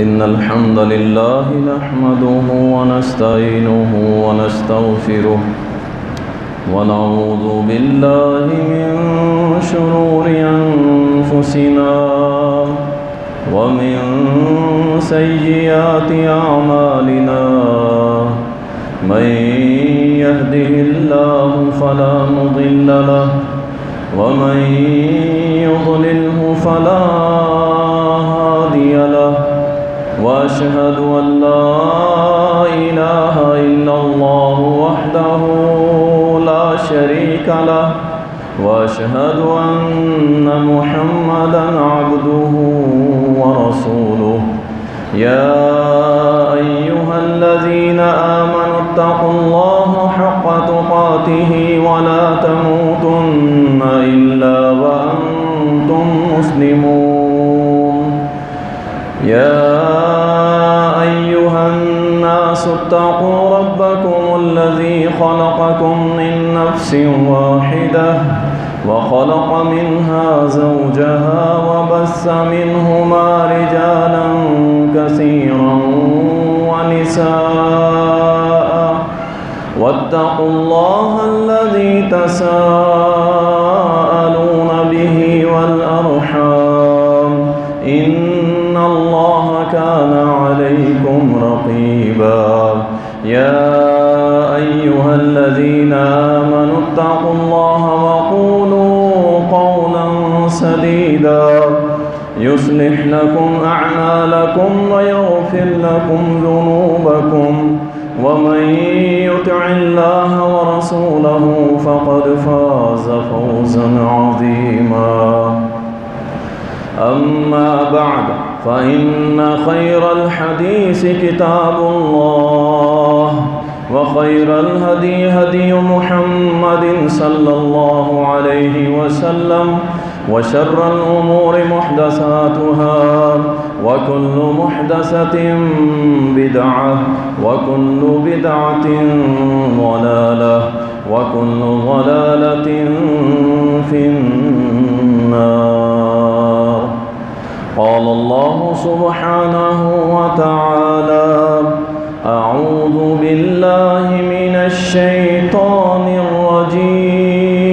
إن الحمد لله نحمده ونستعينه ونستغفره ونعوذ بالله من شرور أنفسنا ومن سيئات أعمالنا من يهده الله فلا مضل له ومن يضلله فلا هادي له وأشهد أن لا إله إلا الله وحده لا شريك له وأشهد أن محمدا عبده ورسوله يا أيها الذين آمنوا اتقوا الله حق تقاته ولا تموتن إلا وأنتم مسلمون يا أيها الناس اتقوا ربكم الذي خلقكم من نفس واحدة وخلق منها زوجها وبث منهما رجالا كثيرا ونساء واتقوا الله الذي تساءلون به والأرحام إن الله كان عليكم رقيبا يا أيها الذين آمنوا اتقوا الله وقولوا قولا سديدا يصلح لكم أعمالكم ويغفر لكم ذنوبكم ومن يطع الله ورسوله فقد فاز فوزا عظيما أما بعد فإن خير الحديث كتاب الله وخير الهدي هدي محمد صلى الله عليه وسلم وشر الأمور محدثاتها وكل محدثة بدعة وكل بدعة ضلالة وكل ضلالة في النار. قال الله سبحانه وتعالى أعوذ بالله من الشيطان الرجيم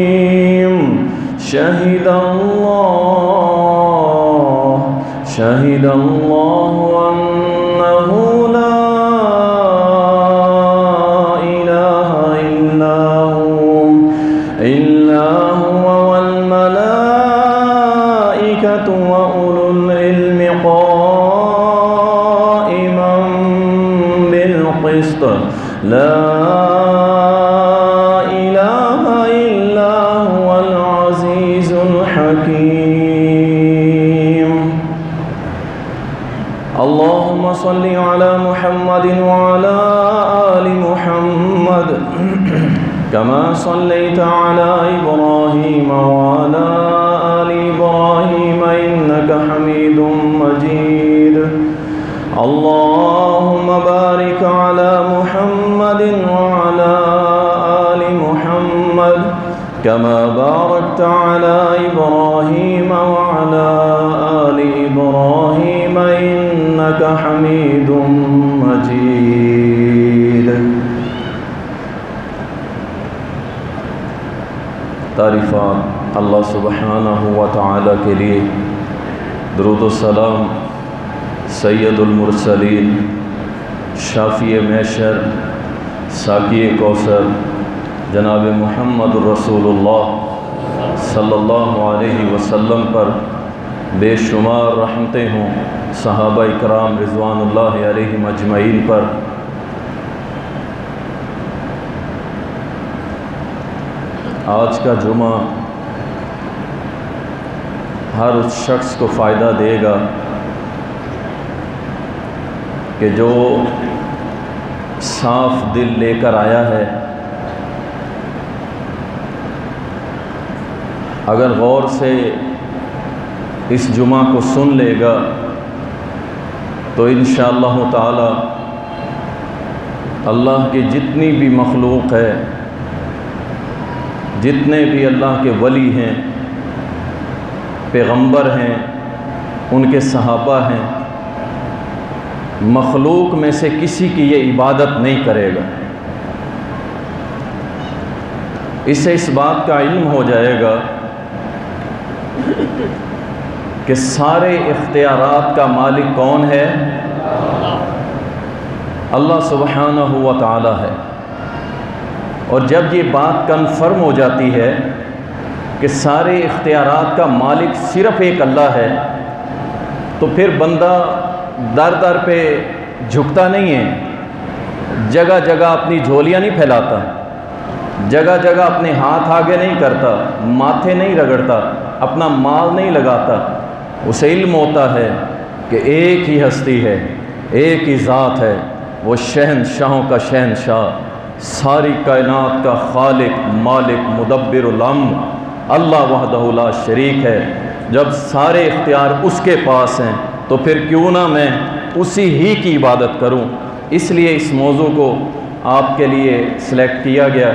شهد الله أنه لا إله إلا هو والملائكة وأولو العلم قائما بالقسط لا إله إلا هو العزيز الحكيم. اللهم صل على محمد وعلى آل محمد كما صليت على إبراهيم وعلى آل إبراهيم إنك حميد مجيد. اللهم بارك على محمد وعلى آل محمد كما باركت على إبراهيم وعلى آل إبراهيم إنك حميد مجيد. تعریفات اللہ سبحانہ و تعالی کے لیے، درود و سلام سید المرسلین شافی محشر ساقی کوثر جناب محمد الرسول اللہ صلی اللہ علیہ وسلم پر بے شمار رحمتیں ہوں، صحابہ اکرام رضوان اللہ علیہم اجمعین پر۔ آج کا جمعہ ہر اس شخص کو فائدہ دے گا کہ جو صاف دل لے کر آیا ہے، اگر غور سے اس جمعہ کو سن لے گا تو انشاءاللہ تعالی اللہ کی جتنی بھی مخلوق ہے، جتنے بھی اللہ کے ولی ہیں، پیغمبر ہیں، ان کے صحابہ ہیں، مخلوق میں سے کسی کی یہ عبادت نہیں کرے گا۔ اس سے اس بات کا علم ہو جائے گا کہ سارے اختیارات کا مالک کون ہے؟ اللہ سبحانہ و تعالی ہے۔ اور جب یہ بات کنفرم ہو جاتی ہے کہ سارے اختیارات کا مالک صرف ایک اللہ ہے، تو پھر بندہ در در پہ جھکتا نہیں ہے، جگہ جگہ اپنی جھولیاں نہیں پھیلاتا، جگہ جگہ اپنے ہاتھ آگے نہیں کرتا، ماتھے نہیں رگڑتا، اپنا مال نہیں لگاتا۔ اسے علم ہوتا ہے کہ ایک ہی ہستی ہے، ایک ہی ذات ہے، وہ شہنشاہوں کا شہنشاہ، ساری کائنات کا خالق، مالک، مدبر الامر اللہ وحدہ لا شریک ہے۔ جب سارے اختیار اس کے پاس ہیں تو پھر کیوں نہ میں اسی ہی کی عبادت کروں۔ اس لیے اس موضوع کو آپ کے لیے سلیکٹ کیا گیا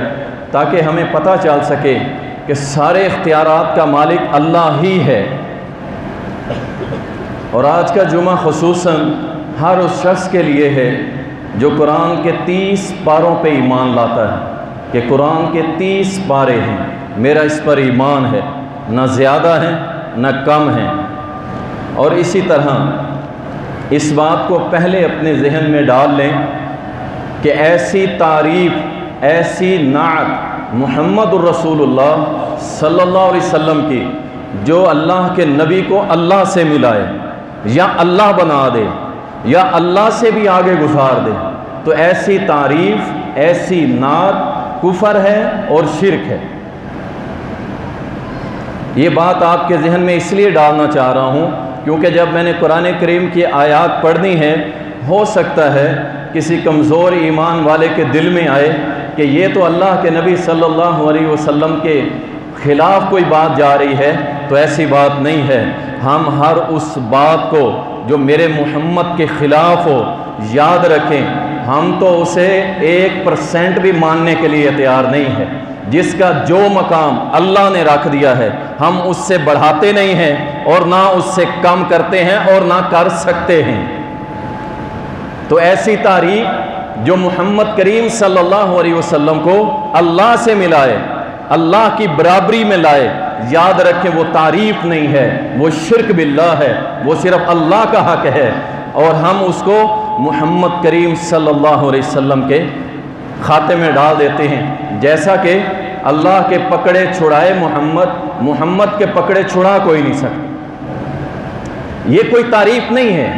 تاکہ ہمیں پتہ چل سکے کہ سارے اختیارات کا مالک اللہ ہی ہے۔ اور آج کا جمعہ خصوصاً ہر اس شخص کے لیے ہے جو قرآن کے 30 پاروں پہ ایمان لاتا ہے کہ قرآن کے 30 پارے ہیں، میرا اس پر ایمان ہے، نہ زیادہ ہیں نہ کم ہیں۔ اور اسی طرح اس بات کو پہلے اپنے ذہن میں ڈال لیں کہ ایسی تعریف، ایسی نعت محمد الرسول اللہ صلی اللہ علیہ وسلم کی جو اللہ کے نبی کو اللہ سے ملائے یا اللہ بنا دے یا اللہ سے بھی آگے گزار دے، تو ایسی تعریف، ایسی نعت کفر ہے اور شرک ہے۔ یہ بات آپ کے ذہن میں اس لیے ڈالنا چاہ رہا ہوں کیونکہ جب میں نے قرآن کریم کی آیات پڑھنی ہے، ہو سکتا ہے کسی کمزور ایمان والے کے دل میں آئے کہ یہ تو اللہ کے نبی صلی اللہ علیہ وسلم کے خلاف کوئی بات جا رہی ہے، تو ایسی بات نہیں ہے۔ ہم ہر اس بات کو جو میرے محمد کے خلاف ہو یاد رکھیں، ہم تو اسے 1% بھی ماننے کے لیے تیار نہیں ہے۔ جس کا جو مقام اللہ نے رکھ دیا ہے ہم اس سے بڑھاتے نہیں ہیں اور نہ اس سے کم کرتے ہیں اور نہ کر سکتے ہیں۔ تو ایسی تعریف جو محمد کریم صلی اللہ علیہ وسلم کو اللہ سے ملائے، اللہ کی برابری میں لائے، یاد رکھیں وہ تعریف نہیں ہے، وہ شرک باللہ ہے، وہ صرف اللہ کا حق ہے، اور ہم اس کو محمد کریم صلی اللہ علیہ وسلم کے کھاتے میں ڈال دیتے ہیں۔ جیسا کہ اللہ کے پکڑے چھڑائے محمد کے پکڑے چھڑا کوئی نہیں سکتا۔ یہ کوئی تعریف نہیں ہے،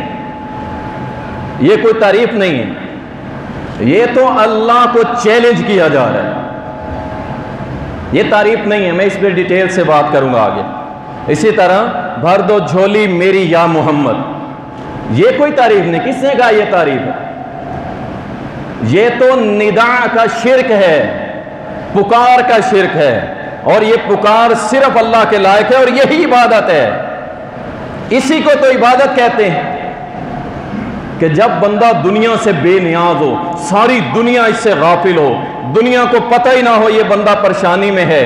یہ کوئی تعریف نہیں ہے، یہ تو اللہ کو چیلنج کیا جا رہا ہے، یہ تعریف نہیں ہے۔ میں اس پہ ڈیٹیل سے بات کروں گا آگے۔ اسی طرح بھر دو جھولی میری یا محمد، یہ کوئی تعریف نہیں۔ کس نے کہا یہ تعریف ہے؟ یہ تو نداء کا شرک ہے، پکار کا شرک ہے، اور یہ پکار صرف اللہ کے لائق ہے اور یہی عبادت ہے۔ اسی کو تو عبادت کہتے ہیں کہ جب بندہ دنیا سے بے نیاز ہو، ساری دنیا اس سے غافل ہو، دنیا کو پتہ ہی نہ ہو یہ بندہ پریشانی میں ہے،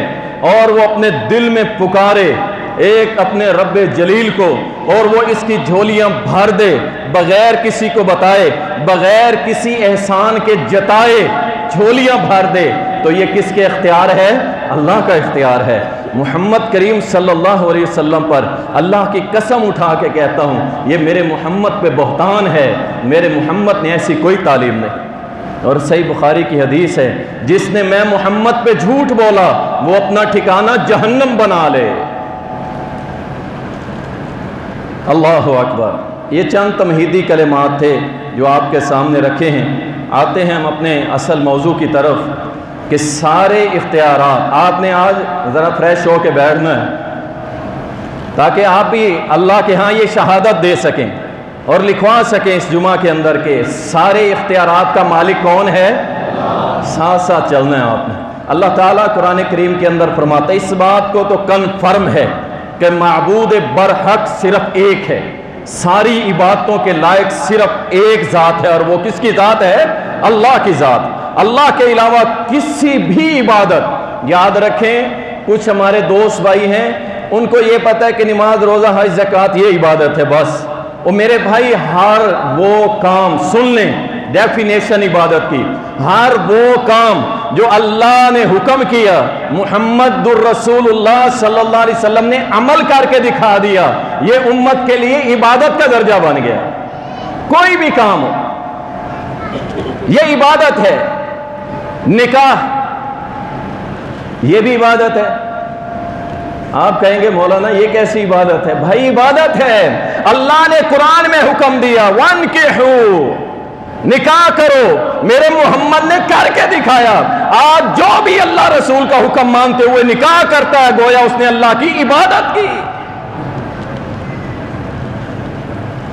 اور وہ اپنے دل میں پکارے ایک اپنے رب جلیل کو، اور وہ اس کی جھولیاں بھر دے بغیر کسی کو بتائے، بغیر کسی احسان کے جتائے جھولیاں بھر دے، تو یہ کس کے اختیار ہے؟ اللہ کا اختیار ہے۔ محمد کریم صلی اللہ علیہ وسلم پر اللہ کی قسم اٹھا کے کہتا ہوں یہ میرے محمد پہ بہتان ہے، میرے محمد نے ایسی کوئی تعلیم نہیں۔ اور صحیح بخاری کی حدیث ہے، جس نے میں محمد پہ جھوٹ بولا وہ اپنا ٹھکانہ جہنم بنا لے۔ اللہ اکبر۔ یہ چند تمہیدی کلمات تھے جو آپ کے سامنے رکھے ہیں۔ آتے ہیں ہم اپنے اصل موضوع کی طرف کہ سارے اختیارات، آپ نے آج ذرا فریش ہو کے بیٹھنا ہے تاکہ آپ بھی اللہ کے ہاں یہ شہادت دے سکیں اور لکھوا سکیں اس جمعہ کے اندر کے سارے اختیارات کا مالک کون ہے۔ ساتھ ساتھ چلنا ہے آپ نے۔ اللہ تعالیٰ قرآن کریم کے اندر فرماتا ہے، اس بات کو تو کنفرم ہے کہ معبود برحق صرف ایک ہے، ساری عبادتوں کے لائق صرف ایک ذات ہے، اور وہ کس کی ذات ہے؟ اللہ کی ذات۔ اللہ کے علاوہ کسی بھی عبادت، یاد رکھیں کچھ ہمارے دوست بھائی ہیں ان کو یہ پتہ ہے کہ نماز، روزہ، حج، زکوٰۃ یہ عبادت ہے بس، اور میرے بھائی ہر وہ کام سن لیں، ڈیفینیشن عبادت کی، ہر وہ کام جو اللہ نے حکم کیا، محمد الرسول اللہ صلی اللہ علیہ وسلم نے عمل کر کے دکھا دیا، یہ امت کے لیے عبادت کا درجہ بن گیا۔ کوئی بھی کام ہو یہ عبادت ہے۔ نکاح یہ بھی عبادت ہے۔ آپ کہیں گے مولانا یہ کیسی عبادت ہے؟ بھائی عبادت ہے، اللہ نے قرآن میں حکم دیا وَانْكِحُوا، نکاح کرو، میرے محمد نے کر کے دکھایا۔ آج جو بھی اللہ رسول کا حکم مانتے ہوئے نکاح کرتا ہے گویا اس نے اللہ کی عبادت کی۔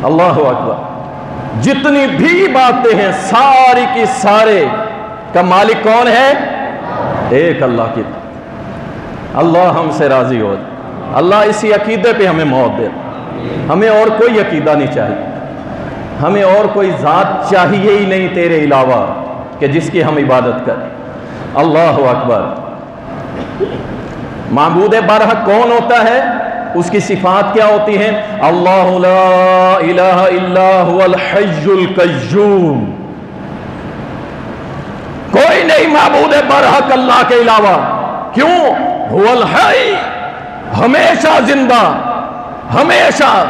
اللہ اکبر۔ جتنی بھی باتیں ہیں ساری کی سارے کا مالک کون ہے؟ ایک اللہ کی۔ اللہ ہم سے راضی ہو، اللہ اسی عقیدے پہ ہمیں موت دے۔ ہمیں اور کوئی عقیدہ نہیں چاہیے، ہمیں اور کوئی ذات چاہیے ہی نہیں تیرے علاوہ کہ جس کی ہم عبادت کریں۔ اللہ اکبر۔ معبود برحق کون ہوتا ہے؟ اس کی صفات کیا ہوتی ہیں؟ اللہ لا الہ الا هو الحی القیوم، کوئی نہیں معبود برحق اللہ کے علاوہ۔ کیوں؟ هو الحی، ہمیشہ زندہ، ہمیشہ،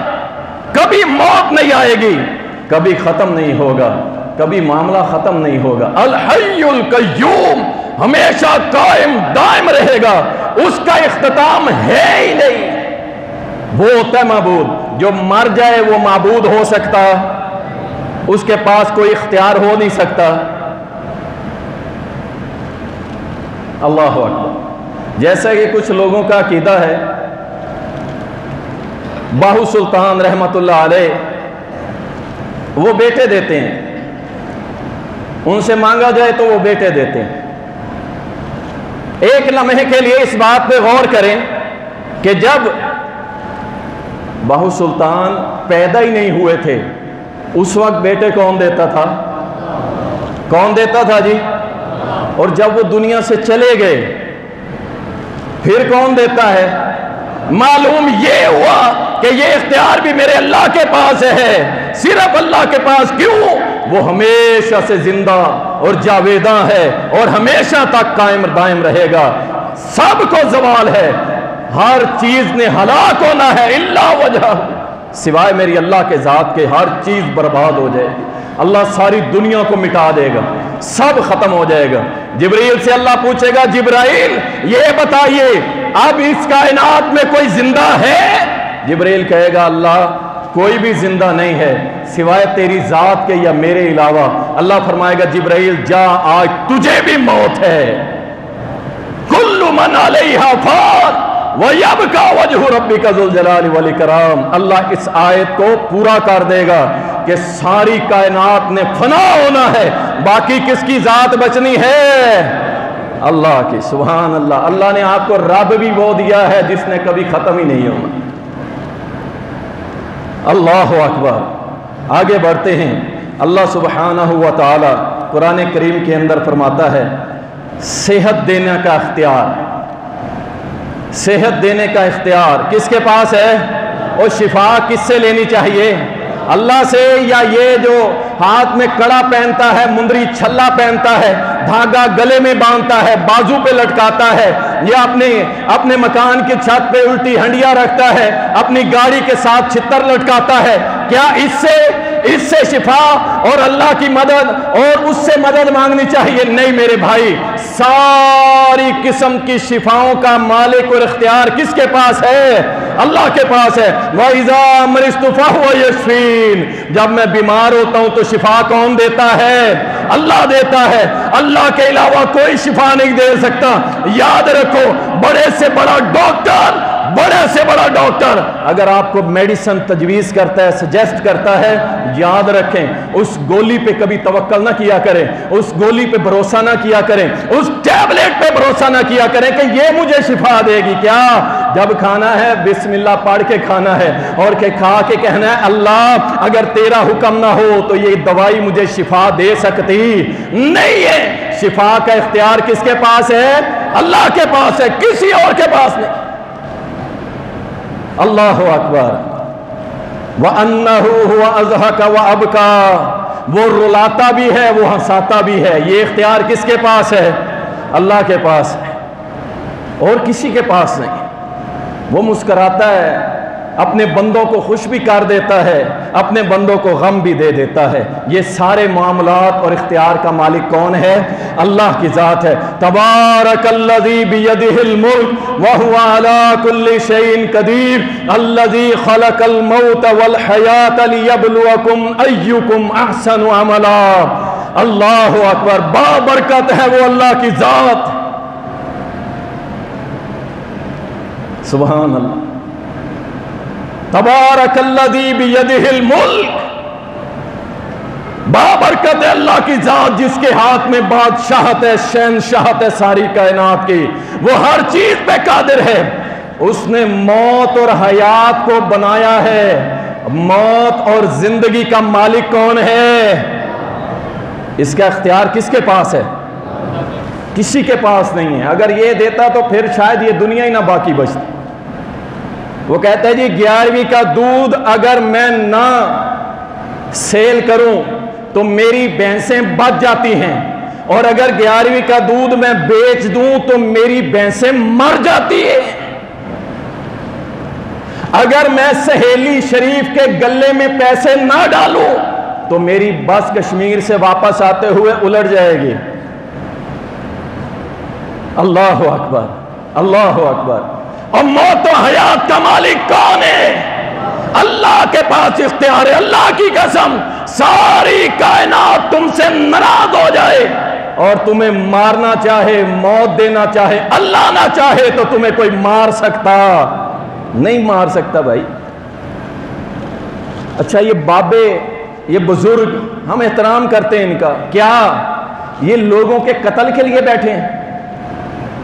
کبھی موت نہیں آئے گی، کبھی ختم نہیں ہوگا، کبھی معاملہ ختم نہیں ہوگا۔ الحی القیوم، ہمیشہ قائم دائم رہے گا، اس کا اختتام ہے ہی نہیں۔ وہ ہوتا ہے معبود۔ جو مر جائے وہ معبود ہو سکتا؟ اس کے پاس کوئی اختیار ہو نہیں سکتا۔ اللہ اکبر۔ جیسا کہ کچھ لوگوں کا عقیدہ ہے، باہو سلطان رحمت اللہ علیہ وہ بیٹے دیتے ہیں، ان سے مانگا جائے تو وہ بیٹے دیتے ہیں۔ ایک لمحے کے لیے اس بات پہ غور کریں کہ جب باہو سلطان پیدا ہی نہیں ہوئے تھے اس وقت بیٹے کون دیتا تھا؟ کون دیتا تھا جی؟ اور جب وہ دنیا سے چلے گئے پھر کون دیتا ہے؟ معلوم یہ ہوا کہ یہ اختیار بھی میرے اللہ کے پاس ہے، صرف اللہ کے پاس۔ کیوں؟ وہ ہمیشہ سے زندہ اور جاویداں ہے اور ہمیشہ تک قائم دائم رہے گا۔ سب کو زوال ہے، ہر چیز نے ہلاک ہونا ہے الا وجہ، سوائے میری اللہ کے ذات کے ہر چیز برباد ہو جائے گی۔ اللہ ساری دنیا کو مٹا دے گا، سب ختم ہو جائے گا۔ جبرائیل سے اللہ پوچھے گا جبرائیل یہ بتائیے اب اس کائنات میں کوئی زندہ ہے؟ جبرائیل کہے گا اللہ کوئی بھی زندہ نہیں ہے سوائے تیری ذات کے یا میرے علاوہ۔ اللہ فرمائے گا جبرائیل جا آج تجھے بھی موت ہے۔ کل من علیہا فان وَيَبْقَى وَجْهُ رَبِّكَ ذُو الْجَلَالِ وَالْإِكْرَامِ۔ اللہ اس آیت کو پورا کر دے گا کہ ساری کائنات نے فنا ہونا ہے، باقی کس کی ذات بچنی ہے؟ اللہ کی۔ سبحان اللہ۔ اللہ نے آپ کو رب بھی وہ دیا ہے جس نے کبھی ختم ہی نہیں ہونا۔ اللہ اکبر۔ آگے بڑھتے ہیں۔ اللہ سبحانہ و تعالی قرآن کریم کے اندر فرماتا ہے صحت دینے کا اختیار، صحت دینے کا اختیار کس کے پاس ہے؟ اور شفا کس سے لینی چاہیے؟ اللہ سے، یا یہ جو ہاتھ میں کڑا پہنتا ہے، مندری چھلا پہنتا ہے، دھاگا گلے میں باندھتا ہے، بازو پہ لٹکاتا ہے، یا اپنے مکان کی چھت پہ الٹی ہنڈیا رکھتا ہے، اپنی گاڑی کے ساتھ چھتر لٹکاتا ہے، کیا اس سے شفا اور اللہ کی مدد اور اس سے مدد مانگنی چاہیے؟ نہیں میرے بھائی، ساری قسم کی شفاؤں کا مالک اور اختیار کس کے پاس ہے؟ اللہ کے پاس ہے۔ وَإِذَا مَرِضْتُ فَهُوَ يَشْفِينِ۔ جب میں بیمار ہوتا ہوں تو شفا کون دیتا ہے؟ اللہ دیتا ہے۔ اللہ کے علاوہ کوئی شفا نہیں دے سکتا۔ یاد رکھو، بڑے سے بڑا ڈاکٹر، بڑے سے بڑا ڈاکٹر اگر آپ کو میڈیسن تجویز کرتا ہے، سجیسٹ کرتا ہے، یاد رکھیں اس گولی پہ کبھی توکل نہ کیا کریں، اس گولی پہ بھروسہ نہ کیا کریں، اس ٹیبلٹ پہ بھروسہ نہ کیا کریں کہ یہ مجھے شفا دے گی۔ کیا جب کھانا ہے بسم اللہ پڑھ کے کھانا ہے اور کہ کھا کے کہنا ہے اللہ اگر تیرا حکم نہ ہو تو یہ دوائی مجھے شفا دے سکتی نہیں ہے۔ شفا کا اختیار کس کے پاس ہے؟ اللہ کے پاس ہے، کسی اور کے پاس نہیں۔ اللہ اکبر۔ وَأَنَّهُ هُوَ أَضْحَكَ وَأَبْكَى، وہ رلاتا بھی ہے وہ ہنساتا بھی ہے۔ یہ اختیار کس کے پاس ہے؟ اللہ کے پاس ہے، اور کسی کے پاس نہیں۔ وہ مسکراتا ہے، اپنے بندوں کو خوش بھی کر دیتا ہے، اپنے بندوں کو غم بھی دے دیتا ہے۔ یہ سارے معاملات اور اختیار کا مالک کون ہے؟ اللہ کی ذات ہے۔ تبارک الذی بیدہ الملک وہو علی کل شیء قدیر الذی خلق الموت والحیاۃ لیبلوکم ایکم احسن عملا۔ اللہ اکبر، بابرکت ہے وہ اللہ کی ذات، سبحان اللہ۔ تبارک الذی بیدہ الملک، بابرکت ہے اللہ کی ذات جس کے ہاتھ میں بادشاہت ہے، شہنشاہت ہے ساری کائنات کی، وہ ہر چیز پہ قادر ہے۔ اس نے موت اور حیات کو بنایا ہے۔ موت اور زندگی کا مالک کون ہے؟ اس کا اختیار کس کے پاس ہے؟ کسی کے پاس نہیں ہے۔ اگر یہ دیتا تو پھر شاید یہ دنیا ہی نہ باقی بچتی۔ وہ کہتا ہے جی 11ویں کا دودھ اگر میں نہ سیل کروں تو میری بھینسیں بچ جاتی ہیں، اور اگر 11ویں کا دودھ میں بیچ دوں تو میری بھینسیں مر جاتی ہیں۔ اگر میں سہیلی شریف کے گلے میں پیسے نہ ڈالوں تو میری بس کشمیر سے واپس آتے ہوئے الٹ جائے گی۔ اللہ اکبر، اللہ اکبر۔ اور موت و حیات کا مالک کون ہے؟ اللہ کے پاس اختیار ہے۔ اللہ کی قسم، ساری کائنات تم سے ناراض ہو جائے اور تمہیں مارنا چاہے، موت دینا چاہے، اللہ نہ چاہے تو تمہیں کوئی مار سکتا نہیں، مار سکتا بھائی۔ اچھا یہ بابے، یہ بزرگ، ہم احترام کرتے ہیں ان کا، کیا یہ لوگوں کے قتل کے لیے بیٹھے ہیں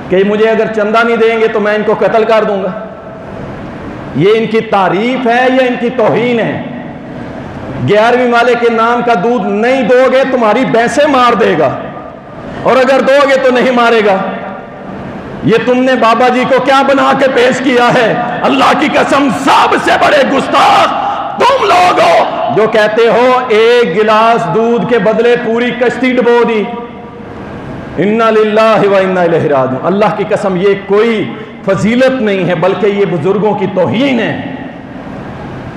کہ مجھے اگر چندہ نہیں دیں گے تو میں ان کو قتل کر دوں گا؟ یہ ان کی تعریف ہے یا ان کی توہین ہے؟ 11ویں والے کے نام کا دودھ نہیں دو گے تمہاری بھینسیں مار دے گا، اور اگر دو گے تو نہیں مارے گا۔ یہ تم نے بابا جی کو کیا بنا کے پیش کیا ہے؟ اللہ کی قسم سب سے بڑے گستاخ تم لوگ ہو جو کہتے ہو ایک گلاس دودھ کے بدلے پوری کشتی ڈبو دی۔ انا للہ و انا الیہ راجعون۔ اللہ کی قسم یہ کوئی فضیلت نہیں ہے بلکہ یہ بزرگوں کی توہین ہے،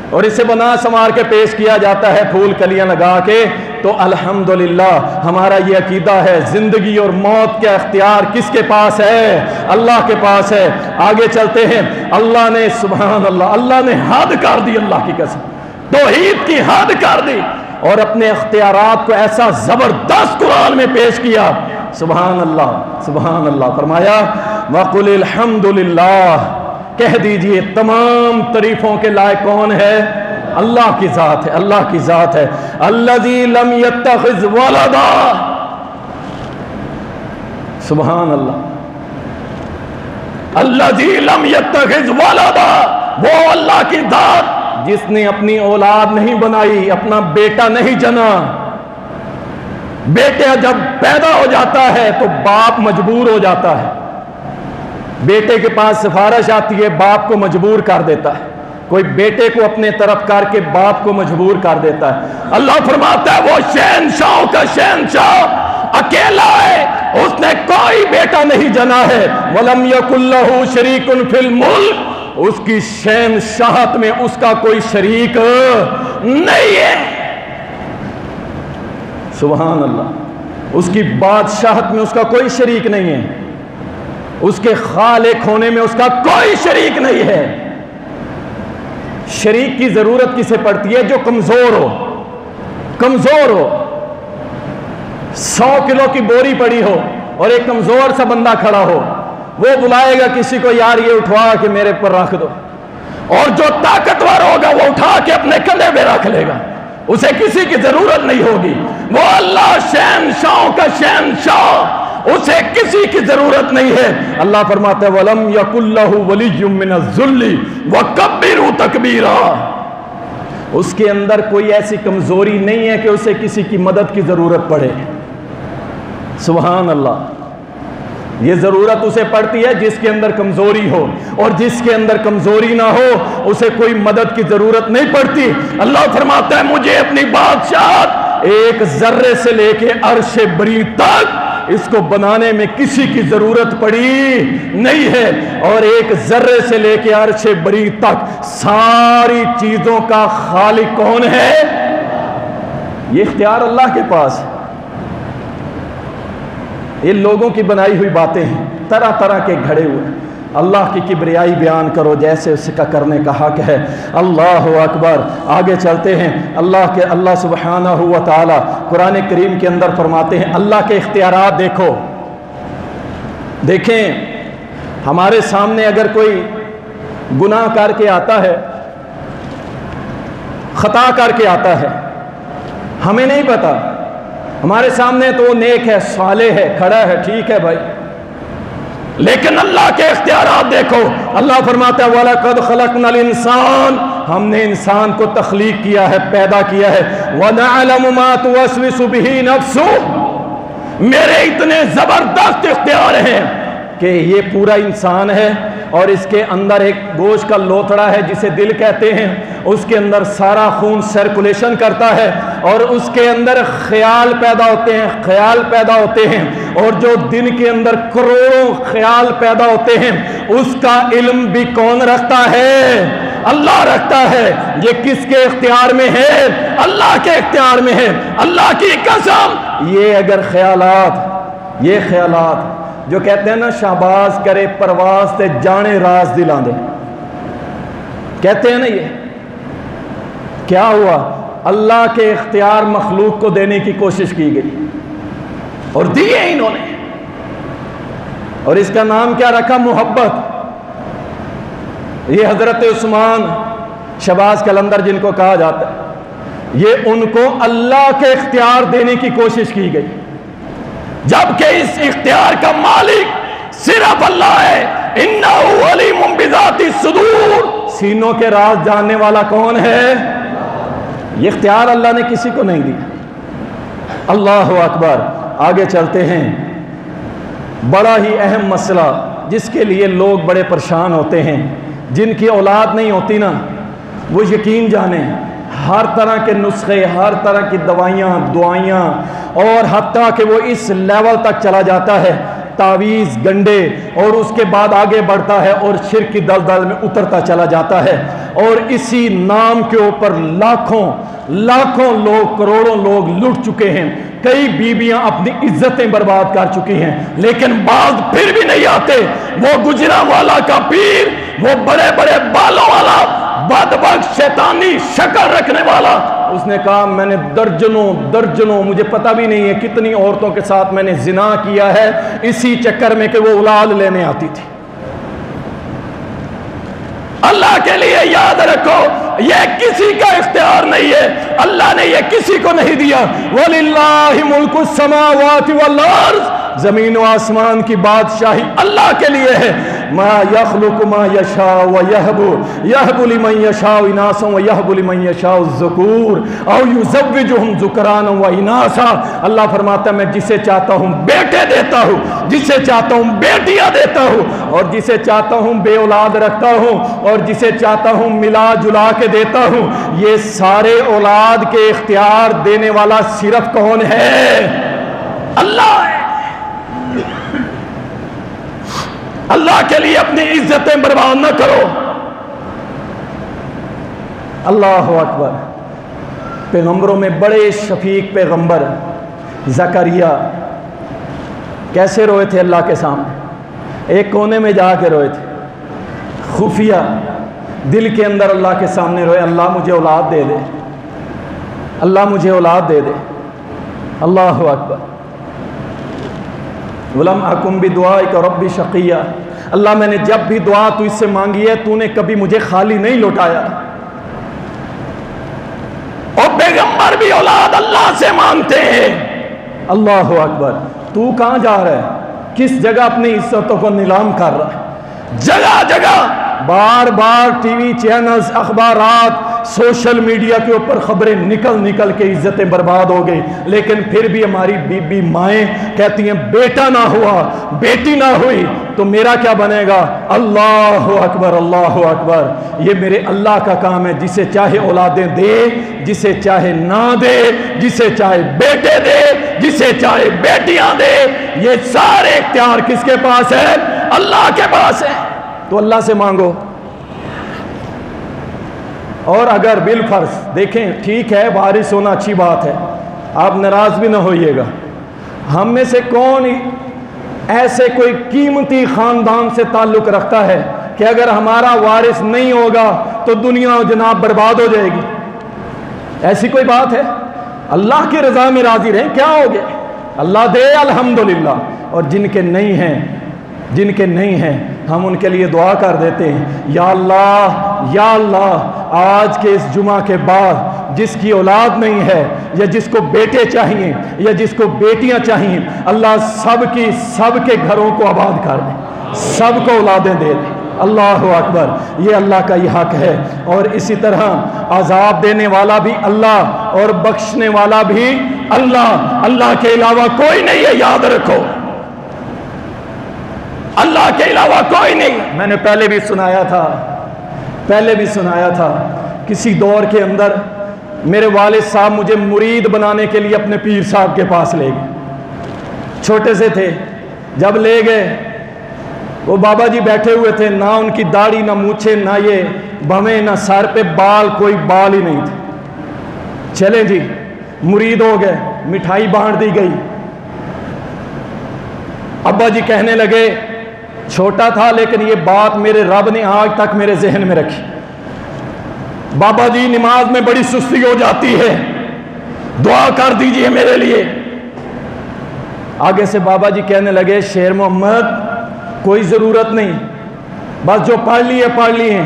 اور اسے بنا سنوار کے پیش کیا جاتا ہے پھول کلیاں لگا کے۔ تو الحمدللہ ہمارا یہ عقیدہ ہے زندگی اور موت کا اختیار کس کے پاس ہے؟ اللہ کے پاس ہے۔ آگے چلتے ہیں۔ اللہ نے سبحان اللہ، اللہ نے حد کر دی، اللہ کی قسم توحید کی حد کر دی، اور اپنے اختیارات کو ایسا زبردست قرآن میں پیش کیا۔ سبحان اللہ، سبحان اللہ۔ فرمایا وَقُلِ الْحَمْدُ لِلَّهِ، کہہ دیجئے تمام تعریفوں کے لائق کون ہے؟ اللہ کی ذات ہے، اللہ کی ذات ہے۔ الَّذِي لَمْ يَتَّخِذْ وَلَدًا، سبحان اللہ۔ الَّذِي لَمْ يَتَّخِذْ وَلَدًا، وہ اللہ کی ذات جس نے اپنی اولاد نہیں بنائی، اپنا بیٹا نہیں جنا۔ بیٹا جب پیدا ہو جاتا ہے تو باپ مجبور ہو جاتا ہے، بیٹے کے پاس سفارش آتی ہے، باپ کو مجبور کر دیتا ہے، کوئی بیٹے کو اپنے طرف کر کے باپ کو مجبور کر دیتا ہے۔ اللہ فرماتا ہے وہ شہنشاہ کا شہنشاہ اکیلا ہے، اس نے کوئی بیٹا نہیں جنا ہے۔ وَلَمْ يَكُنْ لَهُ شَرِيكٌ فِي الْمُلْكِ، اس کی شہنشاہت میں اس کا کوئی شریک نہیں ہے۔ سبحان اللہ، اس کی بادشاہت میں اس کا کوئی شریک نہیں ہے، اس کے خالق ہونے میں اس کا کوئی شریک نہیں ہے۔ شریک کی ضرورت کسے پڑتی ہے؟ جو کمزور ہو، کمزور ہو۔ 100 کلو کی بوری پڑی ہو اور ایک کمزور سا بندہ کھڑا ہو، وہ بلائے گا کسی کو، یار یہ اٹھوا کے میرے پر رکھ دو، اور جو طاقتور ہوگا وہ اٹھا کے اپنے کندھے پہ رکھ لے گا، اسے کسی کی ضرورت نہیں ہوگی۔ وہ اللہ شہنشاہوں کا شہنشاہ، اسے کسی کی ضرورت نہیں ہے۔ اللہ فرماتا ہے وَلَمْ يَكُنْ لَهُ وَلِيٌّ مِّنَ الذُّلِّ وَكَبِّرْهُ تَكْبِيرًا، اس کے اندر کوئی ایسی کمزوری نہیں ہے کہ اسے کسی کی مدد کی ضرورت پڑے۔ سبحان اللہ۔ یہ ضرورت اسے پڑتی ہے جس کے اندر کمزوری ہو، اور جس کے اندر کمزوری نہ ہو اسے کوئی مدد کی ضرورت نہیں پڑتی۔ اللہ فرماتا ہے مجھے اپنی بادشاہت ایک ذرے سے لے کے عرش بری تک اس کو بنانے میں کسی کی ضرورت پڑی نہیں ہے، اور ایک ذرے سے لے کے عرش بری تک ساری چیزوں کا خالق کون ہے؟ یہ اختیار اللہ کے پاس ہے۔ یہ لوگوں کی بنائی ہوئی باتیں ہیں، طرح طرح کے گھڑے ہوئے۔ اللہ کی کبریائی بیان کرو جیسے اس کا کرنے کا حق ہے۔ اللہ اکبر۔ آگے چلتے ہیں۔ اللہ سبحانہ و تعالی قرآن کریم کے اندر فرماتے ہیں اللہ کے اختیارات دیکھو۔ دیکھیں ہمارے سامنے اگر کوئی گناہ کر کے آتا ہے، خطا کر کے آتا ہے، ہمیں نہیں پتا، ہمارے سامنے تو وہ نیک ہے، صالح ہے، کھڑا ہے، ٹھیک ہے بھائی، لیکن اللہ کے اختیارات دیکھو۔ اللہ فرماتا ہے وَلَقَدْ خَلَقْنَا الْإِنسَانَ، ہم نے انسان کو تخلیق کیا ہے، پیدا کیا ہے۔ وَنَعْلَمُ مَا تُوَسْوِسُ بِهِ نَفْسُهُ، میرے اتنے زبردست اختیار ہیں کہ یہ پورا انسان ہے اور اس کے اندر ایک گوشت کا لوتھڑا ہے جسے دل کہتے ہیں، اس کے اندر سارا خون سرکولیشن کرتا ہے، اور اس کے اندر خیال پیدا ہوتے ہیں، اور جو دن کے اندر کروڑوں خیال پیدا ہوتے ہیں اس کا علم بھی کون رکھتا ہے؟ اللہ رکھتا ہے۔ یہ کس کے اختیار میں ہے؟ اللہ کے اختیار میں ہے۔ اللہ کی قسم، یہ اگر یہ خیالات جو کہتے ہیں نا شہباز کرے پرواز تے جانے راز دلاں دے، کہتے ہیں نا، یہ کیا ہوا؟ اللہ کے اختیار مخلوق کو دینے کی کوشش کی گئی اور دیے انہوں نے، اور اس کا نام کیا رکھا؟ محبت۔ یہ حضرت عثمان شہباز قلندر جن کو کہا جاتا ہے، یہ ان کو اللہ کے اختیار دینے کی کوشش کی گئی، جبکہ اس اختیار کا مالک صرف اللہ ہے۔ اِنَّهُ عَلِيمٌ بِذَاتِ الصُّدُورِ، سینوں کے راز جاننے والا کون ہے؟ یہ اختیار اللہ نے کسی کو نہیں دیا۔ اللہ اکبر۔ آگے چلتے ہیں۔ بڑا ہی اہم مسئلہ جس کے لیے لوگ بڑے پریشان ہوتے ہیں، جن کی اولاد نہیں ہوتی نا، وہ یقین جانیں ہر طرح کے نسخے، ہر طرح کی دعائیاں، اور حتیٰ کہ وہ اس لیول تک چلا جاتا ہے، تعویذ گنڈے، اور اس کے بعد آگے بڑھتا ہے اور شرک کی دلدل میں اترتا چلا جاتا ہے، اور اسی نام کے اوپر لاکھوں لوگ، کروڑوں لوگ لٹ چکے ہیں۔ کئی بیویاں اپنی عزتیں برباد کر چکی ہیں، لیکن بعض پھر بھی نہیں آتے۔ وہ گجرانوالہ کا پیر، وہ بڑے بڑے بالوں والا بدبخت شیطانی شکل رکھنے والا، اس نے کہا میں نے درجنوں مجھے پتہ بھی نہیں ہے کتنی عورتوں کے ساتھ میں نے زنا کیا ہے، اسی چکر میں کہ وہ اولاد لینے آتی تھی۔ اللہ کے لیے یاد رکھو یہ کسی کا اختیار نہیں ہے، اللہ نے یہ کسی کو نہیں دیا۔ وَلِلَّهِ مُلْكُ السَّمَاوَاتِ وَالْأَرْضِ، زمین و آسمان کی بادشاہی اللہ کے لیے ہے۔ ما يخلق ما يشاء ويهب لمن يشاء اناثا ويهب لمن يشاء الذكور او يزوجهم ذكرانا واناثا، اللہ فرماتا ہے میں جسے چاہتا ہوں بیٹے دیتا ہوں، جسے چاہتا ہوں بیٹیاں دیتا ہوں، اور جسے چاہتا ہوں بے اولاد رکھتا ہوں، اور جسے چاہتا ہوں ملا جلا کے دیتا ہوں۔ یہ سارے اولاد کے اختیار دینے والا صرف کون ہے؟ اللہ ہے۔ اللہ کے لیے اپنی عزتیں برباد نہ کرو۔ اللہ اکبر۔ پیغمبروں میں بڑے شفیق پیغمبر زکریا کیسے روئے تھے اللہ کے سامنے؟ ایک کونے میں جا کے روئے تھے، خفیہ دل کے اندر اللہ کے سامنے روئے، اللہ مجھے اولاد دے دے، اللہ مجھے اولاد دے دے۔ اللہ اکبر۔ وَلَمْ أَكُنْ بِدُعَائِكَ رَبِّ شَقِيًّا، اللہ میں نے جب بھی دعا تو اس سے مانگی ہے تو نے کبھی مجھے خالی نہیں لوٹایا۔ اور پیغمبر بھی اولاد اللہ سے مانگتے ہیں۔ اللہ اکبر۔ تو کہاں جا رہا ہے؟ کس جگہ اپنی عزتوں کو نیلام کر رہا ہے؟ جگہ جگہ بار بار ٹی وی چینلز، اخبارات، سوشل میڈیا کے اوپر خبریں نکل کے عزتیں برباد ہو گئی، لیکن پھر بھی ہماری بی بی مائیں کہتی ہیں بیٹا نہ ہوا، بیٹی نہ ہوئی تو میرا کیا بنے گا؟ اللہ اکبر، اللہ اکبر۔ یہ میرے اللہ کا کام ہے، جسے چاہے اولادیں دے، جسے چاہے نہ دے، جسے چاہے بیٹے دے، جسے چاہے بیٹیاں دے، یہ سارے اختیار کس کے پاس ہے؟ اللہ کے پاس ہے۔ تو اللہ سے مانگو۔ اور اگر بالفرض دیکھیں، ٹھیک ہے وارث ہونا اچھی بات ہے، آپ ناراض بھی نہ ہوئیے گا، ہم میں سے کون ایسے کوئی قیمتی خاندان سے تعلق رکھتا ہے کہ اگر ہمارا وارث نہیں ہوگا تو دنیا جناب برباد ہو جائے گی؟ ایسی کوئی بات ہے؟ اللہ کی رضا میں راضی رہیں، کیا ہو گیا؟ اللہ دے الحمدللہ، اور جن کے نہیں ہیں ہم ان کے لیے دعا کر دیتے ہیں، یا اللہ آج کے اس جمعہ کے بعد جس کی اولاد نہیں ہے، یا جس کو بیٹے چاہیے، یا جس کو بیٹیاں چاہیے، اللہ سب کے گھروں کو آباد کر دے، سب کو اولادیں دے دے۔ اللہ اکبر، یہ اللہ کا یہ حق ہے۔ اور اسی طرح عذاب دینے والا بھی اللہ اور بخشنے والا بھی اللہ، اللہ کے علاوہ کوئی نہیں ہے، یاد رکھو، اللہ کے علاوہ کوئی نہیں۔ میں نے پہلے بھی سنایا تھا کسی دور کے اندر میرے والد صاحب مجھے مرید بنانے کے لیے اپنے پیر صاحب کے پاس لے گئے، چھوٹے سے تھے، جب لے گئے وہ بابا جی بیٹھے ہوئے تھے، نہ ان کی داڑھی، نہ مونچھیں، نہ یہ بھویں، نہ سر پہ بال، کوئی بال ہی نہیں تھے۔ چلیں جی مرید ہو گئے، مٹھائی بانٹ دی گئی، ابا جی کہنے لگے، چھوٹا تھا لیکن یہ بات میرے رب نے آج تک میرے ذہن میں رکھی، بابا جی نماز میں بڑی سستی ہو جاتی ہے، دعا کر دیجئے میرے لیے۔ آگے سے بابا جی کہنے لگے، شیر محمد کوئی ضرورت نہیں، بس جو پڑھ لیے،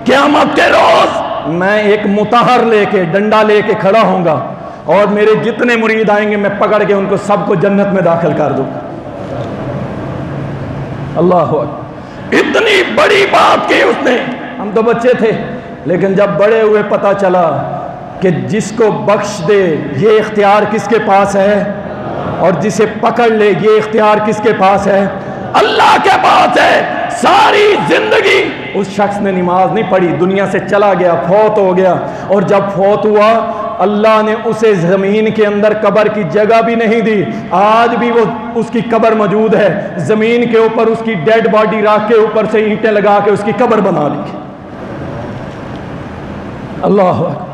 قیامت کے روز میں ایک متحر لے کے، ڈنڈا لے کے کھڑا ہوں گا، اور میرے جتنے مرید آئیں گے میں پکڑ کے ان کو سب کو جنت میں داخل کر دوں گا۔ اللہ اکبر، اتنی بڑی بات کی اس نے۔ ہم تو بچے تھے، لیکن جب بڑے ہوئے پتہ چلا کہ جس کو بخش دے یہ اختیار کس کے پاس ہے، اور جسے پکڑ لے یہ اختیار کس کے پاس ہے؟ اللہ کے پاس ہے۔ ساری زندگی اس شخص نے نماز نہیں پڑھی، دنیا سے چلا گیا، فوت ہو گیا، اور جب فوت ہوا اللہ نے اسے زمین کے اندر قبر کی جگہ بھی نہیں دی، آج بھی وہ اس کی قبر موجود ہے، زمین کے اوپر اس کی ڈیڈ باڈی رکھ کے اوپر سے اینٹیں لگا کے اس کی قبر بنا لی۔ اللہ اکبر۔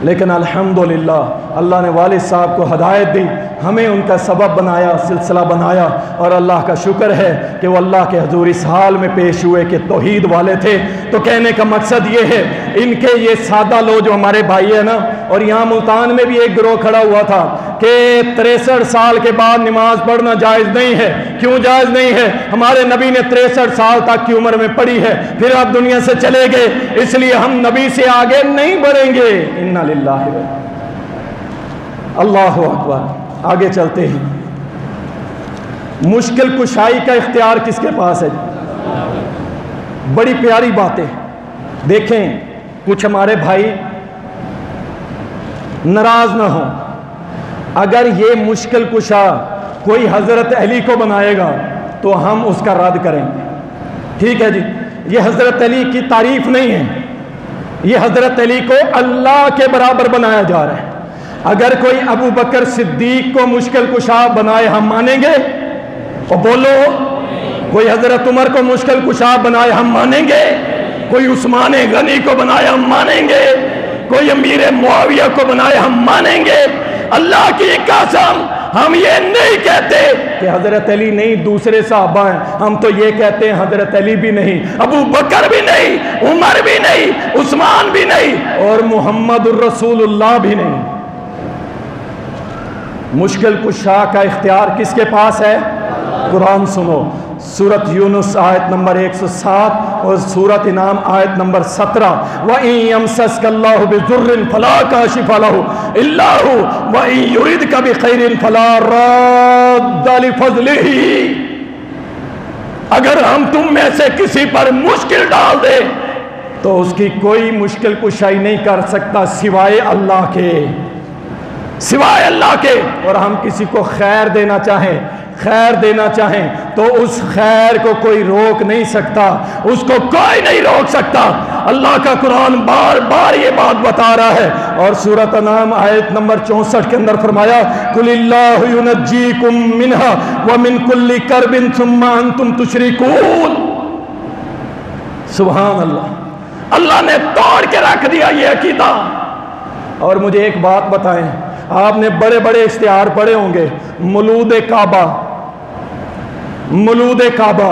لیکن الحمدللہ اللہ نے والد صاحب کو ہدایت دی، ہمیں ان کا سبب بنایا، سلسلہ بنایا، اور اللہ کا شکر ہے کہ وہ اللہ کے حضور اس حال میں پیش ہوئے کہ توحید والے تھے۔ تو کہنے کا مقصد یہ ہے، ان کے یہ سادہ لو جو ہمارے بھائی ہیں نا، اور یہاں ملتان میں بھی ایک گروہ کھڑا ہوا تھا کہ 63 سال کے بعد نماز پڑھنا جائز نہیں ہے۔ کیوں جائز نہیں ہے؟ ہمارے نبی نے 63 سال تک کی عمر میں پڑھی ہے، پھر آپ دنیا سے چلے گئے، اس لیے ہم نبی سے آگے نہیں بڑھیں گے۔ انا للہ، اللہ اکبر۔ آگے چلتے ہیں، مشکل کشائی کا اختیار کس کے پاس ہے؟ بڑی پیاری باتیں دیکھیں، کچھ ہمارے بھائی ناراض نہ ہوں، اگر یہ مشکل کشا کوئی حضرت علی کو بنائے گا تو ہم اس کا رد کریں گے، ٹھیک ہے جی؟ یہ حضرت علی کی تعریف نہیں ہے، یہ حضرت علی کو اللہ کے برابر بنایا جا رہا ہے۔ اگر کوئی ابو بکر صدیق کو مشکل کشا بنائے ہم مانیں گے؟ اور بولو، کوئی حضرت عمر کو مشکل کشا بنائے ہم مانیں گے؟ کوئی عثمان غنی کو بنائے ہم مانیں گے؟ کوئی امیر معاویہ کو بنائے ہم مانیں گے؟ اللہ کی قسم ہم یہ نہیں کہتے کہ حضرت علی نہیں دوسرے صحابہ ہیں، ہم تو یہ کہتے ہیں حضرت علی بھی نہیں، ابو بکر بھی نہیں، عمر بھی نہیں، عثمان بھی نہیں، اور محمد الرسول اللہ بھی نہیں۔ مشکل کشا کا اختیار کس کے پاس ہے؟ قرآن سنو، سورت یونس آیت نمبر 107 اور سورت انعام آیت نمبر 17، وَإِن يَمْسَسْكَ اللَّهُ بِضُرٍّ فَلَا كَاشِفَ لَهُ إِلَّا هُوَ وَإِن يُرِدْكَ بِخَيْرٍ فَلَا رَادَّ لِفَضْلِهِ۔ اگر ہم تم میں سے کسی پر مشکل ڈال دے تو اس کی کوئی مشکل کشائی نہیں کر سکتا سوائے اللہ کے، سوائے اللہ کے۔ اور ہم کسی کو خیر دینا چاہیں، خیر دینا چاہیں تو اس خیر کو کوئی روک نہیں سکتا، اس کو کوئی نہیں روک سکتا۔ اللہ کا قرآن بار بار یہ بات بتا رہا ہے، اور سورۃ انعام آیت نمبر 64 کے اندر فرمایا قُلِ اللَّهُ يُنَجِّيكُم مِّنْهَا وَمِن كُلِّ كَرْبٍ ثُمَّ أَنتُمْ تُشْرِكُونَ۔ سبحان اللہ، اللہ نے توڑ کے رکھ دیا یہ عقیدہ۔ اور مجھے ایک بات بتائیں، آپ نے بڑے بڑے اشتہار پڑھے ہوں گے، مولود کعبہ، مولود کعبہ